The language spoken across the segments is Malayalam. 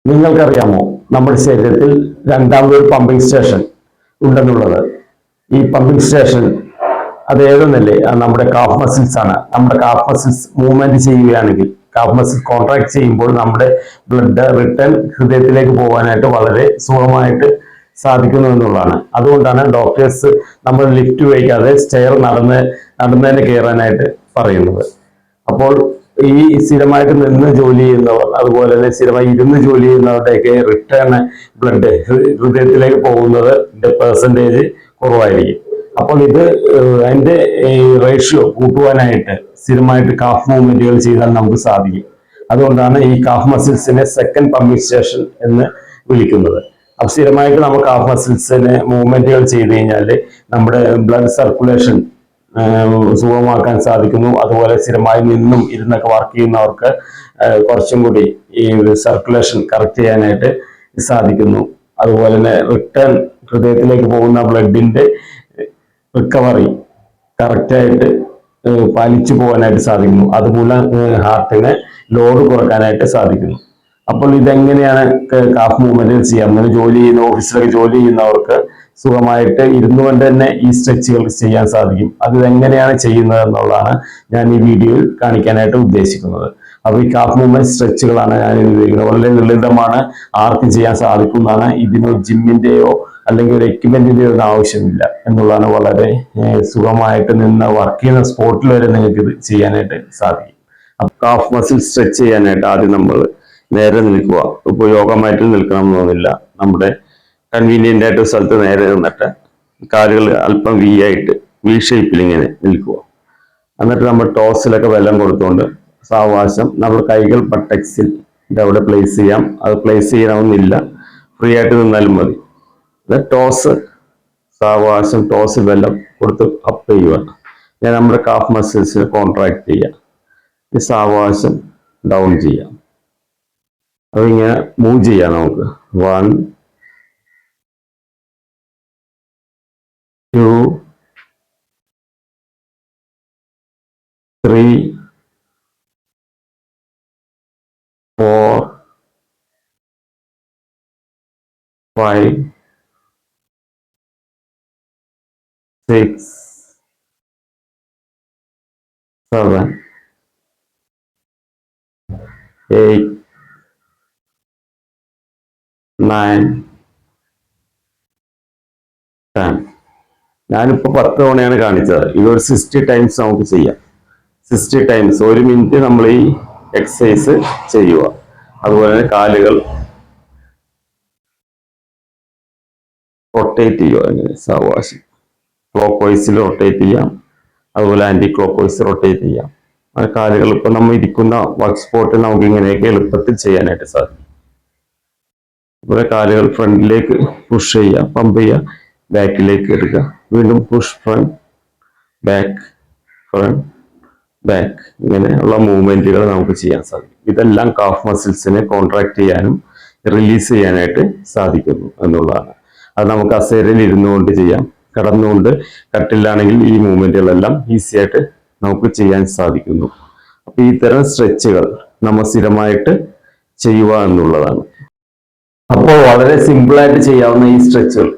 നിങ്ങൾക്കറിയാമോ നമ്മുടെ ശരീരത്തിൽ രണ്ടാമതൊരു പമ്പിംഗ് സ്റ്റേഷൻ ഉണ്ടെന്നുള്ളത്? ഈ പമ്പിംഗ് സ്റ്റേഷൻ അത് ഏതെന്നല്ലേ? നമ്മുടെ കാഫ് മസിൽസ് ആണ്. നമ്മുടെ കാഫ് മസിൽസ് മൂവ്മെന്റ് ചെയ്യുകയാണെങ്കിൽ, കാഫ് മസിൽ കോൺട്രാക്ട് ചെയ്യുമ്പോൾ നമ്മുടെ ബ്ലഡ് റിട്ടേൺ ഹൃദയത്തിലേക്ക് പോകാനായിട്ട് വളരെ സുഖമായിട്ട് സാധിക്കുന്നു എന്നുള്ളതാണ്. അതുകൊണ്ടാണ് ഡോക്ടേഴ്സ് നമ്മൾ ലിഫ്റ്റ് ഉപയോഗിക്കാതെ സ്റ്റെയർ നടന്നതിന് കയറാനായിട്ട് പറയുന്നത്. അപ്പോൾ ഈ സ്ഥിരമായിട്ട് നിന്ന് ജോലി ചെയ്യുന്നവർ, അതുപോലെ തന്നെ സ്ഥിരമായി ഇരുന്ന് ജോലി ചെയ്യുന്നവരുടെയൊക്കെ റിട്ടേൺ ബ്ലഡ് ഹൃദയത്തിലേക്ക് പോകുന്നത് പെർസെൻറ്റേജ് കുറവായിരിക്കും. അപ്പോൾ ഇത് അതിന്റെ റേഷ്യോ കൂട്ടുവാനായിട്ട് സ്ഥിരമായിട്ട് കാഫ് മൂവ്മെന്റുകൾ ചെയ്താൽ നമുക്ക് സാധിക്കും. അതുകൊണ്ടാണ് ഈ കാഫ് മസിൽസിനെ സെക്കൻഡ് പമ്പിംഗ് സ്റ്റേഷൻ എന്ന് വിളിക്കുന്നത്. അപ്പൊ സ്ഥിരമായിട്ട് നമ്മൾ കാഫ് മസിൽസിന് മൂവ്മെന്റുകൾ ചെയ്ത് കഴിഞ്ഞാൽ നമ്മുടെ ബ്ലഡ് സർക്കുലേഷൻ സുഗമമാക്കാൻ സാധിക്കുന്നു. അതുപോലെ സ്ഥിരമായി നിന്നും ഇരുന്നൊക്കെ വർക്ക് ചെയ്യുന്നവർക്ക് കുറച്ചും കൂടി ഈ സർക്കുലേഷൻ കറക്റ്റ് ചെയ്യാനായിട്ട് സാധിക്കുന്നു. അതുപോലെ തന്നെ റിട്ടേൺ ഹൃദയത്തിലേക്ക് പോകുന്ന ബ്ലഡിന്റെ റിക്കവറി കറക്റ്റായിട്ട് പാലിച്ചു പോകാനായിട്ട് സാധിക്കുന്നു. അതുമൂലം ഹാർട്ടിന് ലോഡ് കുറക്കാനായിട്ട് സാധിക്കുന്നു. അപ്പോൾ ഇതെങ്ങനെയാണ് കാഫ് മൂവ്മെന്റുകൾ ചെയ്യാം? അങ്ങനെ ജോലി ചെയ്യുന്ന ഓഫീസിലൊക്കെ ജോലി ചെയ്യുന്നവർക്ക് സുഖമായിട്ട് ഇരുന്നു കൊണ്ട് തന്നെ ഈ സ്ട്രെച്ചുകൾ ചെയ്യാൻ സാധിക്കും. അത് എങ്ങനെയാണ് ചെയ്യുന്നത് എന്നുള്ളതാണ് ഞാൻ ഈ വീഡിയോയിൽ കാണിക്കാനായിട്ട് ഉദ്ദേശിക്കുന്നത്. അപ്പോൾ ഈ കാഫ് മൂവ്മെന്റ് സ്ട്രെച്ചുകളാണ് ഞാൻ ഉപയോഗിക്കുന്നത്. വളരെ ലളിതമാണ്, ആർക്കും ചെയ്യാൻ സാധിക്കുന്നതാണ്. ഇതിന് ജിമ്മിന്റെയോ അല്ലെങ്കിൽ ഒരു എക്യുപ്മെന്റിന്റെയോ ഒന്നും ആവശ്യമില്ല എന്നുള്ളതാണ്. വളരെ സുഖമായിട്ട് നിന്ന് വർക്ക് ചെയ്യുന്ന സ്പോട്ടിൽ വരെ നിങ്ങൾക്ക് ഇത് ചെയ്യാനായിട്ട് സാധിക്കും. അപ്പൊ കാഫ് മസിൽ സ്ട്രെച്ച് ചെയ്യാനായിട്ട് ആദ്യം നമ്മൾ നേരെ നിൽക്കുക. ഇപ്പോൾ യോഗ മാറ്റിൽ നിൽക്കണം എന്നൊന്നുമില്ല. നമ്മുടെ കൺവീനിയന്റ് ആയിട്ട് സ്ഥലത്ത് നേരെ നിന്നിട്ട് കാലുകൾ അല്പം വി ഷേപ്പിൽ ഇങ്ങനെ നിൽക്കുക. എന്നിട്ട് നമ്മൾ ടോസിലൊക്കെ വെള്ളം കൊടുത്തുകൊണ്ട് സാവകാശം നമ്മൾ കൈകൾ ബട്ടക്സിൽ അവിടെ പ്ലേസ് ചെയ്യാം. അത് പ്ലേസ് ചെയ്യണമെന്നില്ല, ഫ്രീ ആയിട്ട് നിന്നാലും മതി. ടോസ് സാവകാശം ടോസിൽ വെള്ളം കൊടുത്ത് അപ്പ് ചെയ്യുക. ഞാൻ നമ്മുടെ കാഫ് മസിൽസിനെ കോൺട്രാക്ട് ചെയ്യാം. ഈ സാവകാശം ഡൗൺ ചെയ്യാം. അതിങ്ങനെ മൂവ് ചെയ്യാം നമുക്ക്. 1 2 3 4 5 6 7 8 9 10. ഞാനിപ്പോ 10 തവണയാണ് കാണിച്ചത്. ഇതൊരു 60 ടൈംസ് നമുക്ക് ചെയ്യാം. 60 ടൈംസ് 1 മിനിറ്റ് നമ്മൾ ഈ എക്സസൈസ് ചെയ്യുക. അതുപോലെ തന്നെ കാലുകൾ റൊട്ടേറ്റ് ചെയ്യുക. അങ്ങനെ സാവകാശം ക്ലോക്ക് വൈസിൽ റൊട്ടേറ്റ് ചെയ്യാം, അതുപോലെ ആന്റി ക്ലോക്ക് വൈസ് റൊട്ടേറ്റ് ചെയ്യാം. കാലുകൾ ഇപ്പൊ നമ്മൾ ഇരിക്കുന്ന വർക്ക് സ്പോട്ടിൽ നമുക്ക് ഇങ്ങനെയൊക്കെ എളുപ്പത്തിൽ ചെയ്യാനായിട്ട് സാധിക്കും. അതുപോലെ കാലുകൾ ഫ്രണ്ടിലേക്ക് പുഷ് ചെയ്യുക, പമ്പ് ചെയ്യുക, ബാക്കിലേക്ക് എടുക്കുക, വീണ്ടും പുഷ് ഫ്രണ്ട് ബാക്ക് ഇങ്ങനെയുള്ള മൂവ്മെന്റുകൾ നമുക്ക് ചെയ്യാൻ സാധിക്കും. ഇതെല്ലാം കാഫ് മസിൽസിനെ കോൺട്രാക്ട് ചെയ്യാനും റിലീസ് ചെയ്യാനായിട്ട് സാധിക്കുന്നു എന്നുള്ളതാണ്. അത് നമുക്ക് അസേരയിൽ ഇരുന്നുകൊണ്ട് ചെയ്യാം, കിടന്നുകൊണ്ട് കട്ടിലാണെങ്കിൽ ഈ മൂവ്മെന്റുകളെല്ലാം ഈസി ആയിട്ട് നമുക്ക് ചെയ്യാൻ സാധിക്കുന്നു. അപ്പൊ ഇത്തരം സ്ട്രെച്ചുകൾ നമ്മൾ സ്ഥിരമായിട്ട് ചെയ്യുക എന്നുള്ളതാണ്. അപ്പോൾ വളരെ സിമ്പിളായിട്ട് ചെയ്യാവുന്ന ഈ സ്ട്രെച്ചുകൾ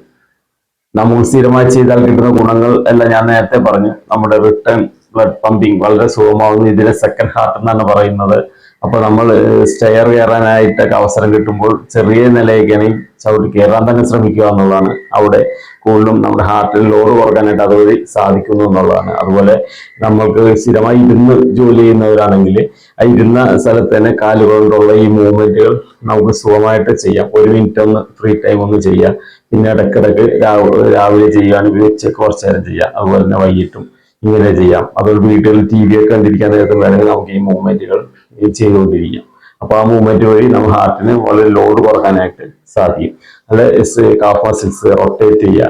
നമ്മൾ സ്ഥിരമായി ചെയ്താൽ കിട്ടുന്ന ഗുണങ്ങൾ എല്ലാം ഞാൻ നേരത്തെ പറഞ്ഞു. നമ്മുടെ റിട്ടേൺ ബ്ലഡ് പമ്പിങ് വളരെ സുഗമമാകുന്നു. ഇതിനെ സെക്കൻഡ് ഹാർട്ട് എന്നാണ് പറയുന്നത്. അപ്പൊ നമ്മൾ സ്റ്റെയർ കയറാനായിട്ടൊക്കെ അവസരം കിട്ടുമ്പോൾ ചെറിയ നിലയൊക്കെയാണെങ്കിൽ ചവിട്ടി കയറാൻ തന്നെ ശ്രമിക്കുക എന്നുള്ളതാണ്. അവിടെ കൂടുതലും നമ്മുടെ ഹാർട്ടിൽ ലോഡ് കുറക്കാനായിട്ട് അതുവഴി സാധിക്കുന്നു എന്നുള്ളതാണ്. അതുപോലെ നമ്മൾക്ക് സ്ഥിരമായി ഇരുന്ന് ജോലി ചെയ്യുന്നവരാണെങ്കിൽ ആ ഇരുന്ന സ്ഥലത്ത് തന്നെ കാലുകൊണ്ടുള്ള ഈ മൂവ്മെന്റുകൾ നമുക്ക് സുഖമായിട്ട് ചെയ്യാം. 1 മിനിറ്റ് ഒന്ന് ഫ്രീ ടൈം ഒന്ന് ചെയ്യാം. പിന്നെ ഇടയ്ക്കിടയ്ക്ക് രാവിലെ ചെയ്യുകയാണെങ്കിൽ ഉച്ചയ്ക്ക് കുറച്ചു നേരം ചെയ്യാം. അതുപോലെ തന്നെ വൈകിട്ടും ഇങ്ങനെ ചെയ്യാം. അതുപോലെ വീട്ടിൽ TV ഒക്കെ കണ്ടിരിക്കാൻ നേരത്തെ വേണമെങ്കിൽ നമുക്ക് ഈ മൂവ്മെന്റുകൾ ചെയ്തുകൊണ്ടിരിക്കാം. അപ്പൊ ആ മൂവ്മെന്റ് വഴി നമ്മൾ ഹാർട്ടിന് വളരെ ലോഡ് കുറക്കാനായിട്ട് സാധിക്കും. അല്ലെ കാഫ് മസിൽസ് റൊട്ടേറ്റ് ചെയ്യുക,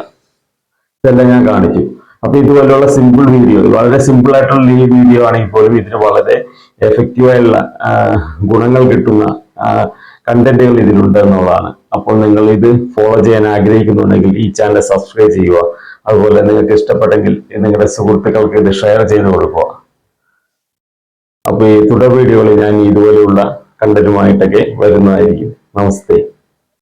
ഇതെല്ലാം ഞാൻ കാണിച്ചു. അപ്പൊ ഇതുപോലെയുള്ള സിമ്പിൾ വീഡിയോ, വളരെ സിമ്പിൾ ആയിട്ടുള്ള ഈ വീഡിയോ ആണെങ്കിൽ പോലും ഇതിന് വളരെ എഫക്റ്റീവായുള്ള ഗുണങ്ങൾ കിട്ടുന്ന കണ്ടന്റുകൾ ഇതിലുണ്ട് എന്നുള്ളതാണ്. അപ്പോൾ നിങ്ങൾ ഇത് ഫോളോ ചെയ്യാൻ ആഗ്രഹിക്കുന്നുണ്ടെങ്കിൽ ഈ ചാനൽ സബ്സ്ക്രൈബ് ചെയ്യുക. അതുപോലെ നിങ്ങൾക്ക് ഇഷ്ടപ്പെട്ടെങ്കിൽ നിങ്ങളുടെ സുഹൃത്തുക്കൾക്ക് ഇത് ഷെയർ ചെയ്ത് കൊടുക്കുക. അപ്പൊ ഈ തുടർ വീഡിയോകളിൽ ഞാൻ ഇതുപോലെയുള്ള കണ്ടന്റുമായിട്ടൊക്കെ വരുന്നതായിരിക്കും. നമസ്തേ.